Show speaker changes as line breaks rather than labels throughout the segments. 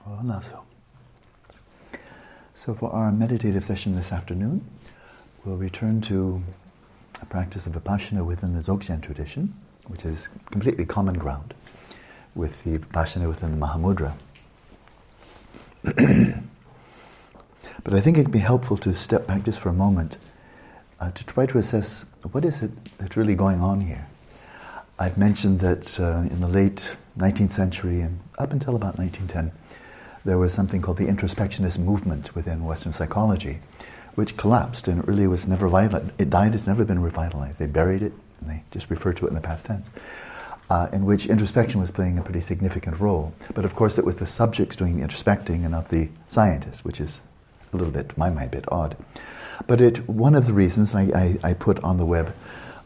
Well, not so. So for our meditative session this afternoon, we'll return to a practice of Vipashyana within the Dzogchen tradition, which is completely common ground with the Vipashyana within the Mahamudra. But I think it'd be helpful to step back just for a moment to try to assess what is it that's really going on here. I've mentioned that in the late 19th century and up until about 1910, there was something called the introspectionist movement within Western psychology, which collapsed, and it really was never vital. It died, it's never been revitalized. They buried it, and they just referred to it in the past tense, in which introspection was playing a pretty significant role. But of course, it was the subjects doing the introspecting and not the scientists, which is a little bit, to my mind, a bit odd. But one of the reasons, and I put on the web,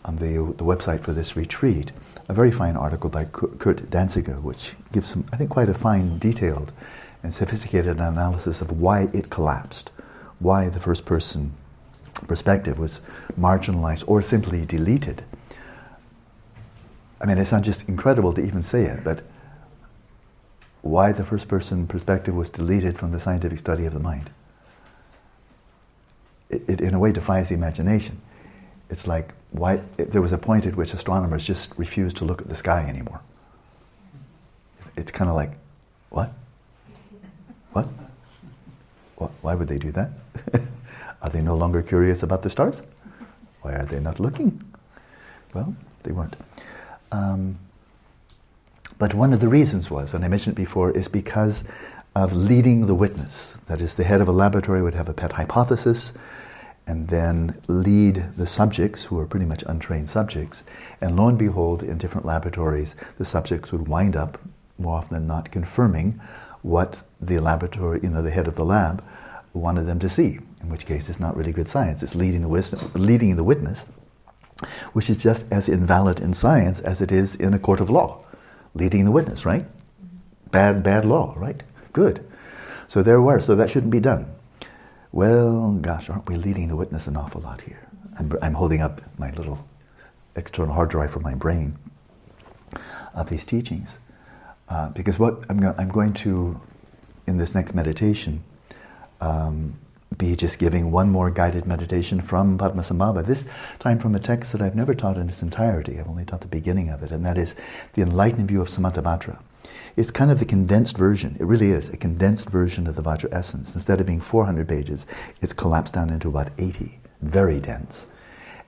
on the website for this retreat, a very fine article by Kurt Danziger, which gives some, I think, quite a fine, detailed and sophisticated analysis of why it collapsed, why the first person perspective was marginalized or simply deleted. I mean, it's not just incredible to even say it, but why the first person perspective was deleted from the scientific study of the mind. It in a way defies the imagination. It's like, why there was a point at which astronomers just refused to look at the sky anymore. It's kind of like, what? What? Why would they do that? Are they no longer curious about the stars? Why are they not looking? Well, they weren't. But one of the reasons was, and I mentioned it before, is because of leading the witness. That is, the head of a laboratory would have a pet hypothesis and then lead the subjects, who are pretty much untrained subjects, and lo and behold, in different laboratories, the subjects would wind up, more often than not, confirming what the laboratory, the head of the lab wanted them to see, in which case it's not really good science. It's leading the witness, which is just as invalid in science as it is in a court of law. Leading the witness, right? Bad law, right? Good. So there we are. So that shouldn't be done. Well, gosh, aren't we leading the witness an awful lot here? I'm holding up my little external hard drive for my brain of these teachings. Because what I'm going to, in this next meditation, be just giving one more guided meditation from Padmasambhava, this time from a text that I've never taught in its entirety. I've only taught the beginning of it, and that is the enlightened view of Samatha Vajra. It's kind of the condensed version. It really is a condensed version of the Vajra essence. Instead of being 400 pages, it's collapsed down into about 80, very dense.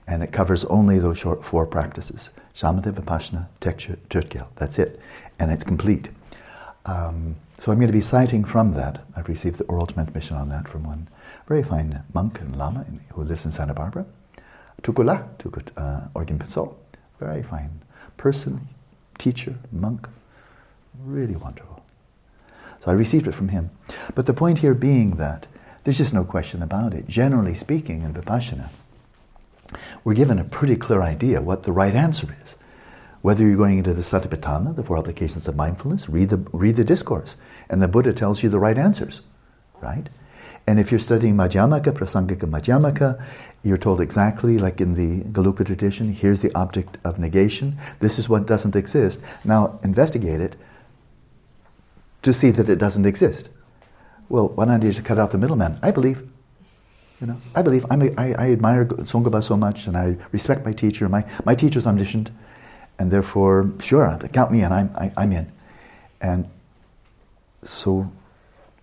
And it covers only those short 4 practices: Shamatha, Vipashyana, Chökyi Gyaltsen. That's it. And it's complete. So I'm going to be citing from that. I've received the oral transmission on that from one very fine monk and lama who lives in Santa Barbara. Tukula, Organ Pinsol. Very fine person, teacher, monk. Really wonderful. So I received it from him. But the point here being that there's just no question about it. Generally speaking, in Vipassana, we're given a pretty clear idea what the right answer is. Whether you're going into the Satipatthana, the 4 applications of mindfulness, read the discourse, and the Buddha tells you the right answers, right? And if you're studying Madhyamaka, Prasangika Madhyamaka, you're told exactly, like in the Gelug tradition, here's the object of negation, this is what doesn't exist, now investigate it to see that it doesn't exist. Well, why don't you just cut out the middleman? I believe. I believe. I admire Tsongkhapa so much, and I respect my teacher. My teacher's omniscient, and therefore, sure, count me in. I'm in. And so,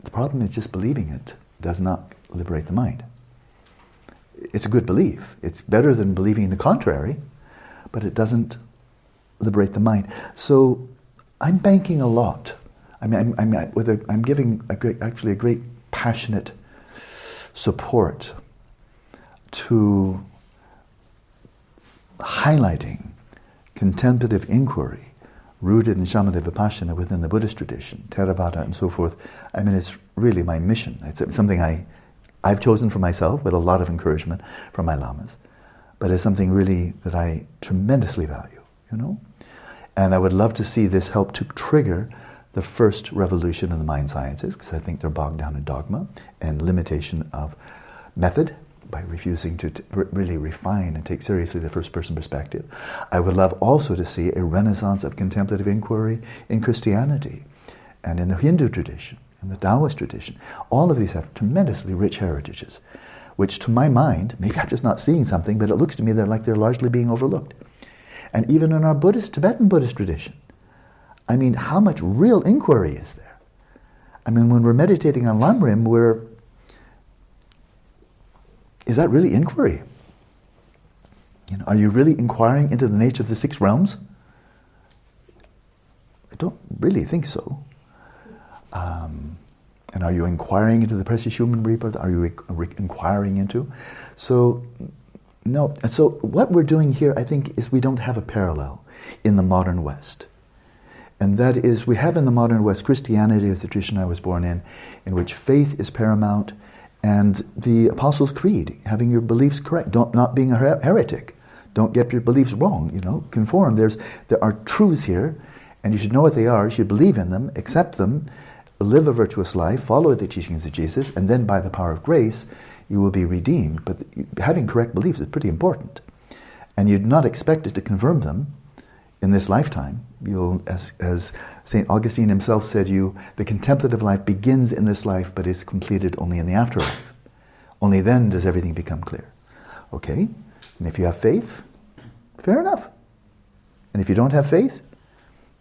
the problem is just believing it does not liberate the mind. It's a good belief. It's better than believing the contrary, but it doesn't liberate the mind. So, I'm banking a lot. I'm giving a great passionate support to highlighting contemplative inquiry rooted in Shamatha Vipassana within the Buddhist tradition, Theravada and so forth. It's really my mission. It's something I've chosen for myself with a lot of encouragement from my lamas, but it's something really that I tremendously value, And I would love to see this help to trigger the first revolution in the mind sciences, because I think they're bogged down in dogma and limitation of method by refusing to really refine and take seriously the first person perspective. I would love also to see a renaissance of contemplative inquiry in Christianity and in the Hindu tradition, and the Taoist tradition. All of these have tremendously rich heritages, which to my mind, maybe I'm just not seeing something, but it looks to me like they're largely being overlooked. And even in our Tibetan Buddhist tradition, I mean, how much real inquiry is there? I mean, when we're meditating on Lamrim, is that really inquiry? You know, are you really inquiring into the nature of the six realms? I don't really think so. And are you inquiring into the precious human rebirth? Are you inquiring into? So, no. So what we're doing here, I think, is we don't have a parallel in the modern West. And that is, we have in the modern West, Christianity is the tradition I was born in which faith is paramount, and the Apostles' Creed, having your beliefs correct, not being a heretic. Don't get your beliefs wrong, you know, conform. There are truths here, and you should know what they are, you should believe in them, accept them, live a virtuous life, follow the teachings of Jesus, and then by the power of grace, you will be redeemed. But having correct beliefs is pretty important. And you're not expected to confirm them in this lifetime. You'll, as St. Augustine himself said, the contemplative life begins in this life, but is completed only in the afterlife. Only then does everything become clear. Okay? And if you have faith, fair enough. And if you don't have faith,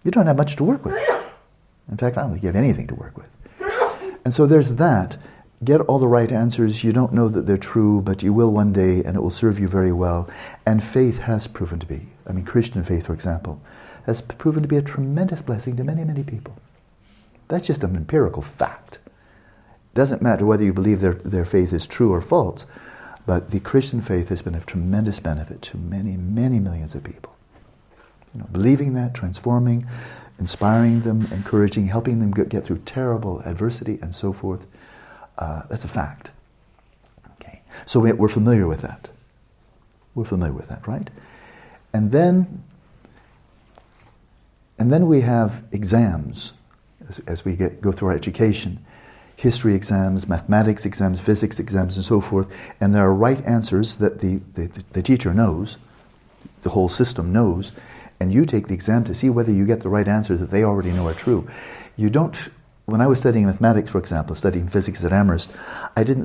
you don't have much to work with. In fact, I don't think you have anything to work with. And so there's that. Get all the right answers. You don't know that they're true, but you will one day, and it will serve you very well. And faith has proven to be, I mean, Christian faith, for example, has proven to be a tremendous blessing to many, many people. That's just an empirical fact. It doesn't matter whether you believe their faith is true or false, but the Christian faith has been of tremendous benefit to many, many millions of people. You know, believing that, transforming, inspiring them, encouraging, helping them get through terrible adversity and so forth. That's a fact. Okay, so we're familiar with that. We're familiar with that, right? And then we have exams as we go through our education. History exams, mathematics exams, physics exams, and so forth. And there are right answers that the teacher knows, the whole system knows, and you take the exam to see whether you get the right answers that they already know are true. You don't, when I was studying mathematics, for example, studying physics at Amherst, I didn't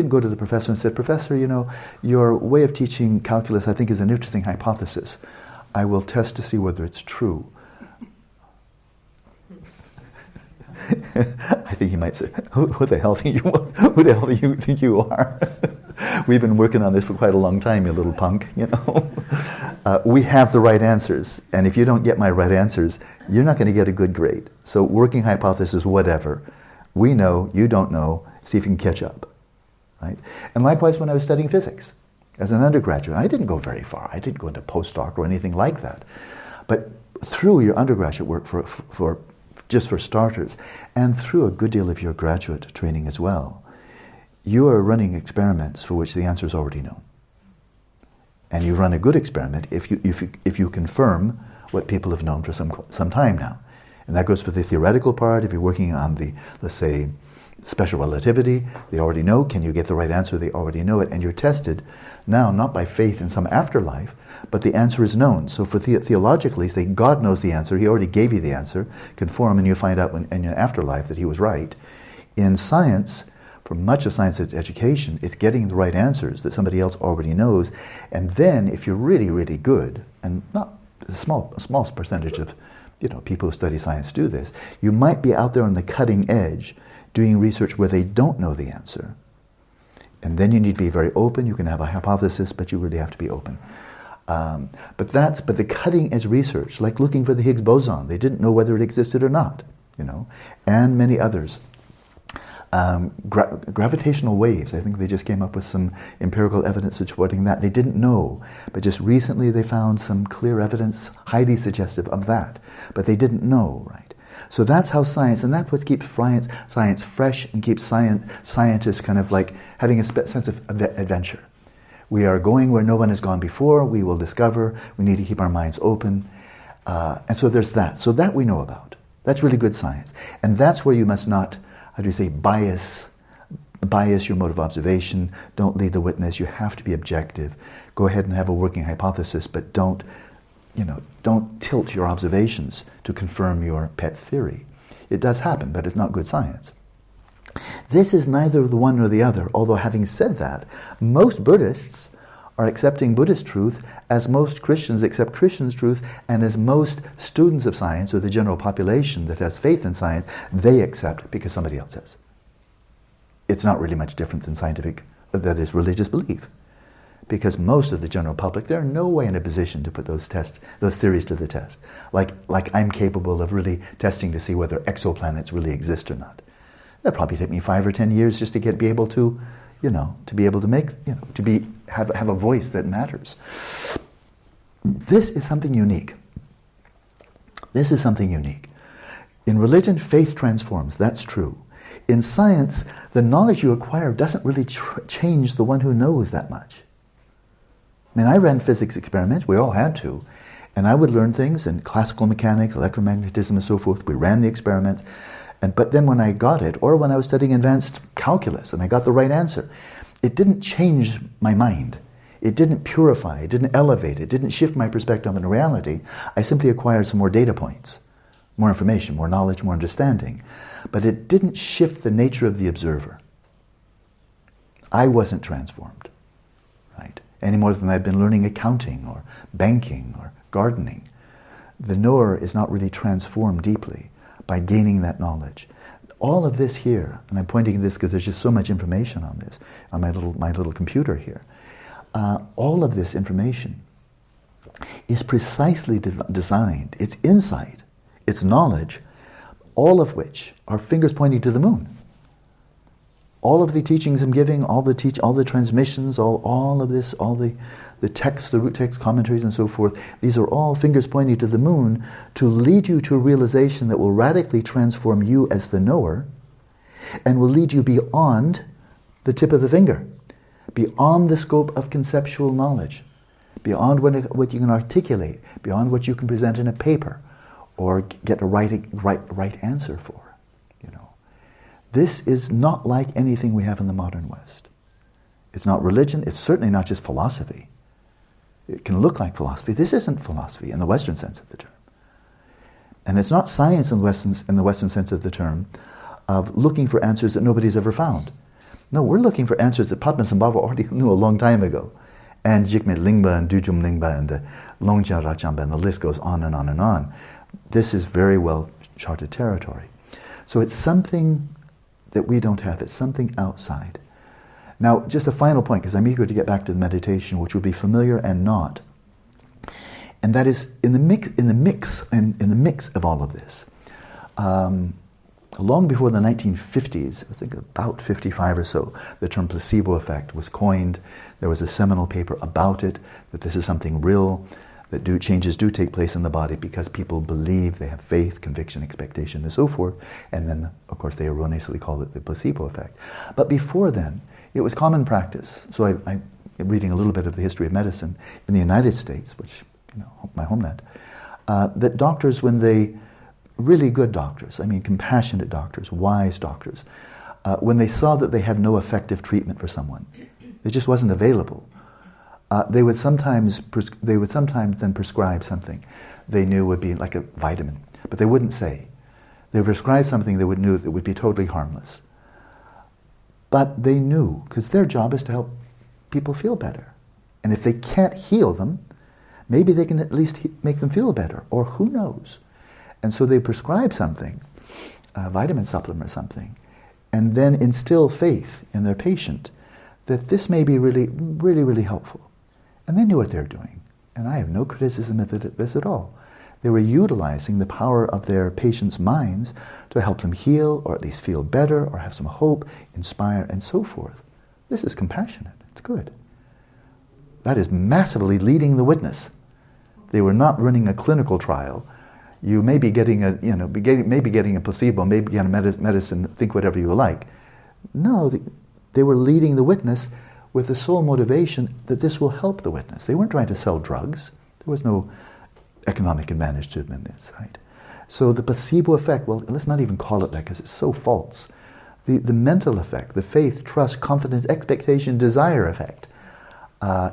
go to the professor and said, Professor, you know, your way of teaching calculus I think is an interesting hypothesis. I will test to see whether it's true. I think he might say, who the hell do you think you are? We've been working on this for quite a long time, you little punk, you know. We have the right answers, and if you don't get my right answers, you're not going to get a good grade. So working hypothesis, whatever. We know, you don't know, see if you can catch up. Right? And likewise when I was studying physics. As an undergraduate, I didn't go very far. I didn't go into postdoc or anything like that. But through your undergraduate work just for starters, and through a good deal of your graduate training as well, you are running experiments for which the answer is already known. And you run a good experiment if you confirm what people have known for some time now. And that goes for the theoretical part. If you're working on the, let's say, special relativity, they already know. Can you get the right answer? They already know it. And you're tested now not by faith in some afterlife, but the answer is known. So for theologically, say God knows the answer. He already gave you the answer. Conform, and you find out in your afterlife that he was right. In science, for much of science education, it's getting the right answers that somebody else already knows. And then, if you're really, really good, and not a small percentage of people who study science do this, you might be out there on the cutting edge doing research where they don't know the answer. And then you need to be very open. You can have a hypothesis, but you really have to be open. But the cutting edge research, like looking for the Higgs boson, they didn't know whether it existed or not, and many others. Gravitational waves, I think they just came up with some empirical evidence supporting that. They didn't know, but just recently they found some clear evidence, highly suggestive of that. But they didn't know, right? So that's how science, and that's what keeps science fresh and keeps scientists kind of like having a sense of adventure. We are going where no one has gone before. We will discover. We need to keep our minds open. And so there's that. So that we know about. That's really good science. And that's where you must not, bias your mode of observation. Don't lead the witness. You have to be objective. Go ahead and have a working hypothesis, but don't tilt your observations to confirm your pet theory. It does happen, but it's not good science. This is neither the one nor the other, although having said that, most Buddhists are accepting Buddhist truth as most Christians accept Christian's truth, and as most students of science, or the general population that has faith in science, they accept because somebody else says. It's not really much different than scientific, that is, religious belief. Because most of the general public, they're in no way in a position to put those theories to the test. Like I'm capable of really testing to see whether exoplanets really exist or not. That'll probably take me 5 or 10 years just to be able to, to be able to make, have a voice that matters. This is something unique. This is something unique. In religion, faith transforms, that's true. In science, the knowledge you acquire doesn't really change the one who knows that much. I mean, I ran physics experiments, we all had to, and I would learn things in classical mechanics, electromagnetism and so forth. We ran the experiments, but then when I got it, or when I was studying advanced calculus and I got the right answer, it didn't change my mind. It didn't purify, it didn't elevate, it didn't shift my perspective on reality. I simply acquired some more data points, more information, more knowledge, more understanding. But it didn't shift the nature of the observer. I wasn't transformed, right? Any more than I've been learning accounting or banking or gardening. The knower is not really transformed deeply by gaining that knowledge. All of this here, and I'm pointing at this because there's just so much information on this, on my little computer here. All of this information is precisely designed, it's insight, it's knowledge, all of which are fingers pointing to the moon. All of the teachings I'm giving, all the transmissions, all of this, all the texts, the root text commentaries and so forth, these are all fingers pointing to the moon to lead you to a realization that will radically transform you as the knower and will lead you beyond the tip of the finger, beyond the scope of conceptual knowledge, beyond what you can articulate, beyond what you can present in a paper or get a right answer for. This is not like anything we have in the modern West. It's not religion, it's certainly not just philosophy. It can look like philosophy. This isn't philosophy in the Western sense of the term. And it's not science in the Western sense of the term of looking for answers that nobody's ever found. No, we're looking for answers that Padmasambhava already knew a long time ago. And Jigme Lingpa and Dujum Lingpa and the Longchen Rachampa, and the list goes on and on and on. This is very well charted territory. So it's something that we don't have. It's something outside. Now, just a final point, because I'm eager to get back to the meditation, which will be familiar and not. And that is in the mix of all of this. Long before the 1950s, I think about 55 or so, the term placebo effect was coined. There was a seminal paper about it, that this is something real, that changes do take place in the body because people believe, they have faith, conviction, expectation, and so forth. And then, of course, they erroneously call it the placebo effect. But before then, it was common practice. So I'm reading a little bit of the history of medicine in the United States, which, my homeland, that doctors, really good doctors, compassionate doctors, wise doctors, when they saw that they had no effective treatment for someone, it just wasn't available, they would sometimes then prescribe something they knew would be like a vitamin, but they wouldn't say. They would prescribe something they knew that would be totally harmless. But they knew, because their job is to help people feel better. And if they can't heal them, maybe they can at least make them feel better, or who knows. And so they prescribe something, a vitamin supplement or something, and then instill faith in their patient that this may be really, really, really helpful. And they knew what they were doing. And I have no criticism of this at all. They were utilizing the power of their patients' minds to help them heal, or at least feel better, or have some hope, inspire, and so forth. This is compassionate. It's good. That is massively leading the witness. They were not running a clinical trial. You may be getting maybe getting a placebo, maybe getting a medicine, think whatever you like. No, they were leading the witness with the sole motivation that this will help the witness. They weren't trying to sell drugs. There was no economic advantage to them in this, right? So the placebo effect, well, let's not even call it that because it's so false. The mental effect, the faith, trust, confidence, expectation, desire effect,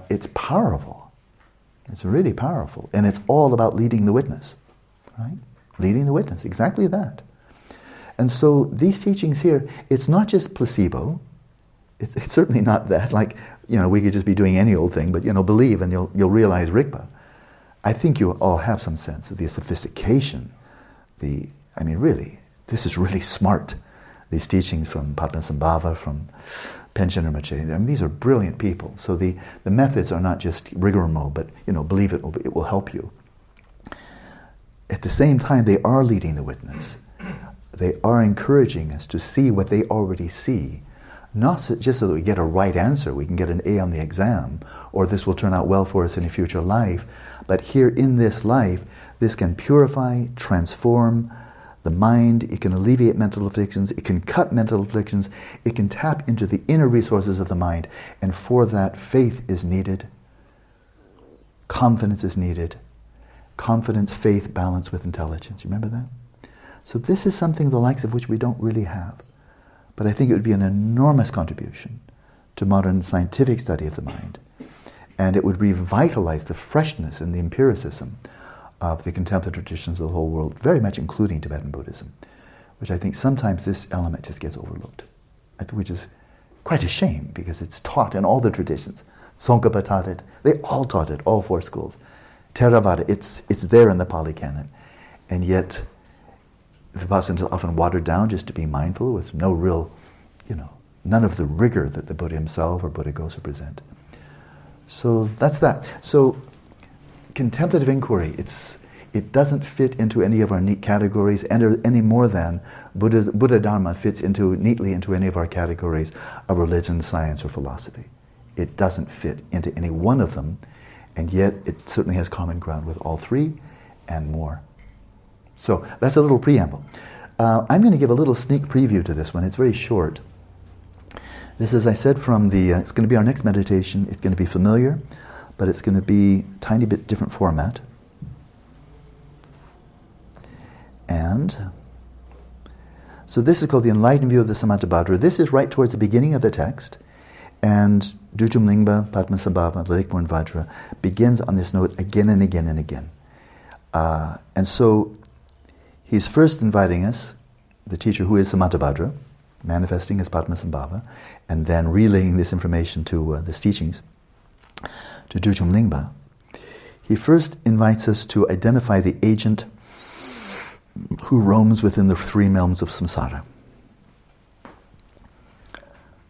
it's powerful. It's really powerful. And it's all about leading the witness, right? Leading the witness, exactly that. And so these teachings here, it's not just placebo. It's certainly not that. Like, we could just be doing any old thing, but, believe and you'll realize Rigpa. I think you all have some sense of the sophistication, really, this is really smart. These teachings from Padmasambhava, from Panchen Lozang, these are brilliant people. So the methods are not just rigmarole, but, believe it will help you. At the same time, they are leading the witness. They are encouraging us to see what they already see. Not just so that we get a right answer, we can get an A on the exam, or this will turn out well for us in a future life, but here in this life, this can purify, transform the mind, it can alleviate mental afflictions, it can cut mental afflictions, it can tap into the inner resources of the mind, and for that, faith is needed, confidence is needed. Confidence, faith, balance with intelligence. You remember that? So this is something the likes of which we don't really have. But I think it would be an enormous contribution to modern scientific study of the mind. And it would revitalize the freshness and the empiricism of the contemplative traditions of the whole world, very much including Tibetan Buddhism, which I think sometimes this element just gets overlooked, which is quite a shame because it's taught in all the traditions. Tsongkhapa taught it. They all taught it, all four schools. Theravada, it's there in the Pali Canon. And yet, Vipassana is often watered down just to be mindful with no real, none of the rigor that the Buddha himself or Buddhaghosa present. So that's that. So contemplative inquiry, it doesn't fit into any of our neat categories any more than Buddha Dharma fits neatly into any of our categories of religion, science, or philosophy. It doesn't fit into any one of them, and yet it certainly has common ground with all three and more. So that's a little preamble. I'm going to give a little sneak preview to this one. It's very short. This, as I said, it's going to be our next meditation. It's going to be familiar, but it's going to be a tiny bit different format. And so this is called the Enlightened View of the Samattabhadra. This is right towards the beginning of the text, and Dujum Lingpa, Padmasambhava, Lakeshmore Vajra begins on this note again and again and again. And so he's first inviting us, the teacher who is Samattabhadra, manifesting as Padmasambhava, and then relaying this information to this teachings to Dujum Lingpa. He first invites us to identify the agent who roams within the three realms of samsara.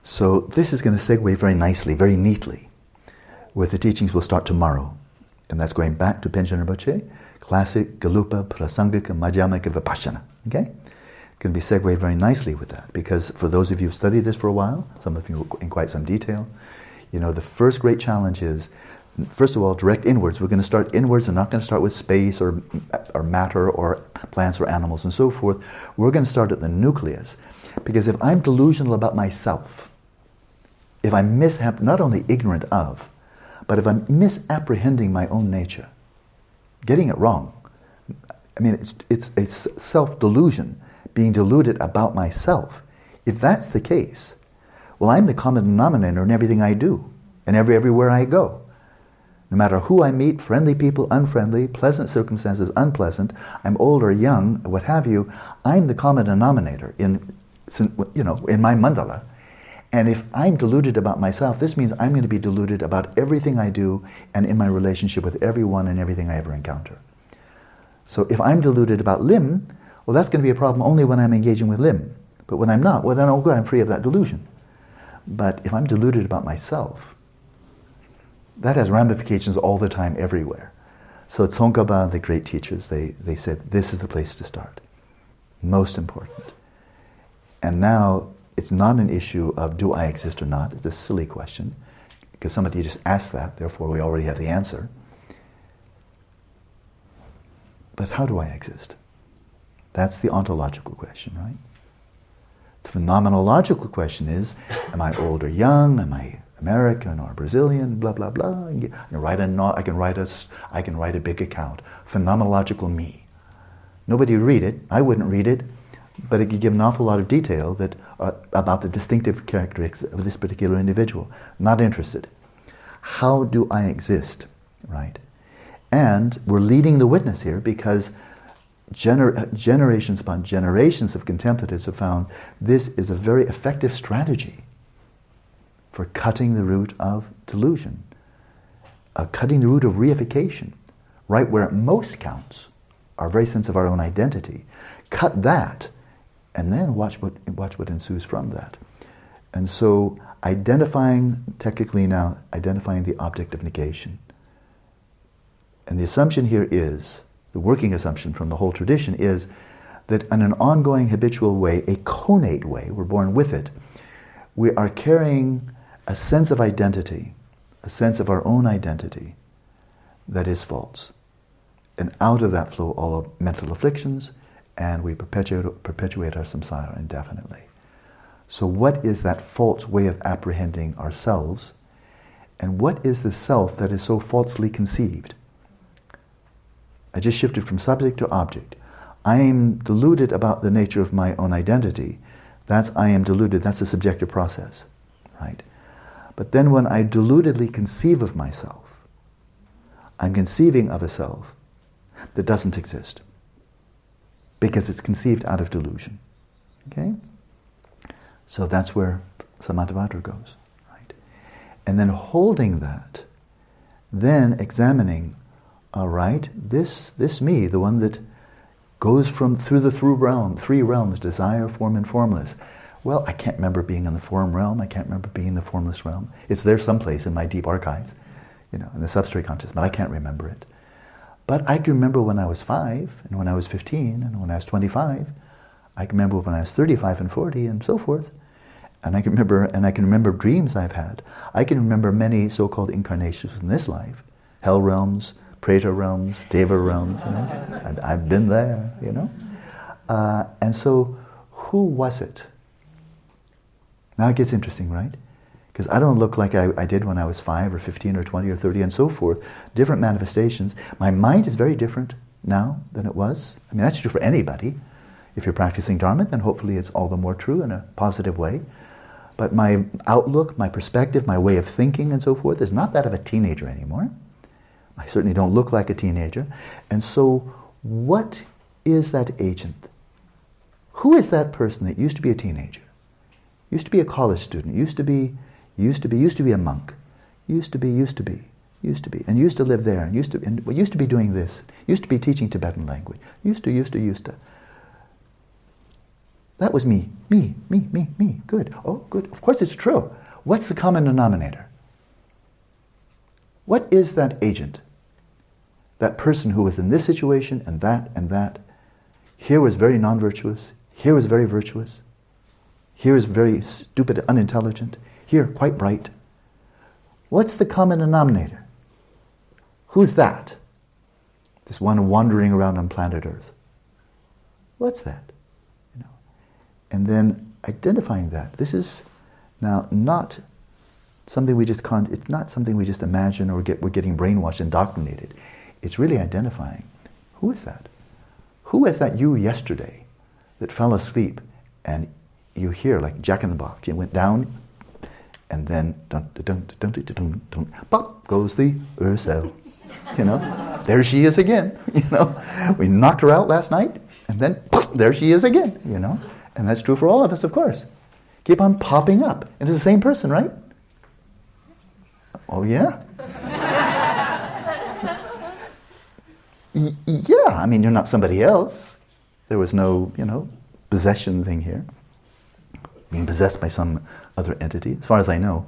So this is going to segue very nicely, very neatly, with the teachings we'll start tomorrow. And that's going back to Panchen Rinpoche, classic Galupa, Prasangika, Madhyamika, Vipashyana. Okay? It's going to be segued very nicely with that, because for those of you who've studied this for a while, some of you in quite some detail, the first great challenge is, first of all, direct inwards. We're going to start inwards and not going to start with space or matter or plants or animals and so forth. We're going to start at the nucleus. Because if I'm delusional about myself, if I'm not only ignorant of, but if I'm misapprehending my own nature, getting it wrong, it's self-delusion, being deluded about myself. If that's the case, well, I'm the common denominator in everything I do and everywhere I go. No matter who I meet, friendly people, unfriendly, pleasant circumstances, unpleasant, I'm old or young, what have you, I'm the common denominator in my mandala. And if I'm deluded about myself, this means I'm going to be deluded about everything I do and in my relationship with everyone and everything I ever encounter. So if I'm deluded about limb, well, that's going to be a problem only when I'm engaging with limb. But when I'm not, well, then, oh good, I'm free of that delusion. But if I'm deluded about myself, that has ramifications all the time, everywhere. So Tsongkhapa, the great teachers, they said, this is the place to start. Most important. And now, it's not an issue of do I exist or not. It's a silly question, because somebody just asked that, therefore we already have the answer. But how do I exist? That's the ontological question, right? The phenomenological question is, am I old or young? Am I American or Brazilian? Blah, blah, blah. I can write a big account. Phenomenological me. Nobody would read it. I wouldn't read it. But it could give an awful lot of detail about the distinctive characteristics of this particular individual. Not interested. How do I exist, right? And we're leading the witness here because generations upon generations of contemplatives have found this is a very effective strategy for cutting the root of delusion, cutting the root of reification, right where it most counts, our very sense of our own identity. Cut that, and then watch what ensues from that. And so technically now, identifying the object of negation. And the assumption here is, the working assumption from the whole tradition is that in an ongoing habitual way, a connate way, we're born with it, we are carrying a sense of identity, a sense of our own identity that is false. And out of that flow all of mental afflictions, and we perpetuate our samsara indefinitely. So what is that false way of apprehending ourselves? And what is the self that is so falsely conceived? I just shifted from subject to object. I am deluded about the nature of my own identity. I am deluded, that's a subjective process, right? But then when I deludedly conceive of myself, I'm conceiving of a self that doesn't exist, because it's conceived out of delusion. Okay? So that's where Samadhi goes, right? And then holding that, then examining, all right, this me, the one that goes through the three realms, desire, form, and formless. Well, I can't remember being in the form realm, I can't remember being in the formless realm. It's there someplace in my deep archives, in the substrate consciousness, but I can't remember it. But I can remember when I was 5, and when I was 15, and when I was 25. I can remember when I was 35 and 40, and so forth. And I can remember dreams I've had. I can remember many so-called incarnations in this life, hell realms, Preta realms, Deva realms. I've been there, And so, who was it? Now it gets interesting, right? Because I don't look like I did when I was 5 or 15 or 20 or 30 and so forth. Different manifestations. My mind is very different now than it was. I mean, that's true for anybody. If you're practicing Dharma, then hopefully it's all the more true in a positive way. But my outlook, my perspective, my way of thinking and so forth is not that of a teenager anymore. I certainly don't look like a teenager. And so, what is that agent? Who is that person that used to be a teenager? Used to be a college student, used to be a monk, used to be, and used to live there, and used to be doing this, used to be teaching Tibetan language, used to. That was me, good. Oh, good, of course it's true. What's the common denominator? What is that agent? That person who was in this situation, and that. Here was very non-virtuous, here was very virtuous, here is very stupid, unintelligent, here quite bright. What's the common denominator? Who's that? This one wandering around on planet Earth. What's that? And then identifying that. This is now not something we just it's not something we just imagine or we're getting brainwashed, indoctrinated. It's really identifying, who is that? Who is that you yesterday that fell asleep and you hear like Jack in the Box, you went down and then pop goes the cell. There she is again, We knocked her out last night and then pop, there she is again, And that's true for all of us, of course. Keep on popping up. And it's the same person, right? Oh, yeah? Yeah, I mean, you're not somebody else. There was no, possession thing here. Being possessed by some other entity, as far as I know.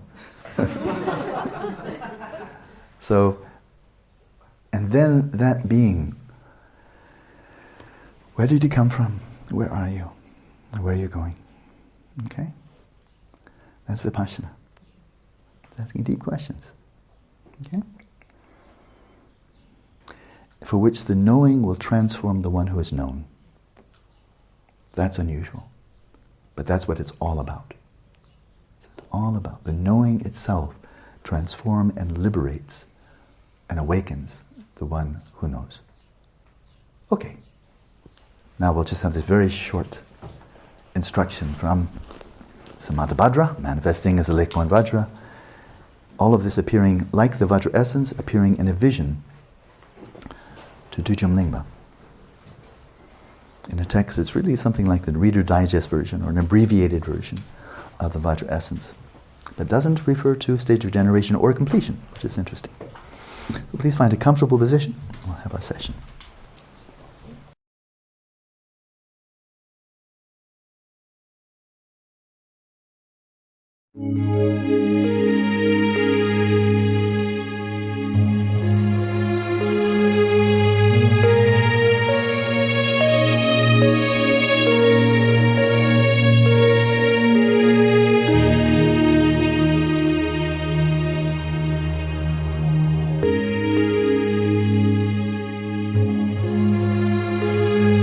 So, and then that being, where did you come from? Where are you? Where are you going? Okay? That's Vipashyana. It's asking deep questions. Okay? For which the knowing will transform the one who is known. That's unusual. But that's what it's all about. It's all about. The knowing itself transforms and liberates and awakens the one who knows. Okay. Now we'll just have this very short instruction from Samadhi, manifesting as the lake born Vajra. All of this appearing like the Vajra essence, appearing in a vision to Dujum Lingpa. In a text, it's really something like the Reader Digest version or an abbreviated version of the Vajra essence. But doesn't refer to stage of generation or completion, which is interesting. So please find a comfortable position. We'll have our session.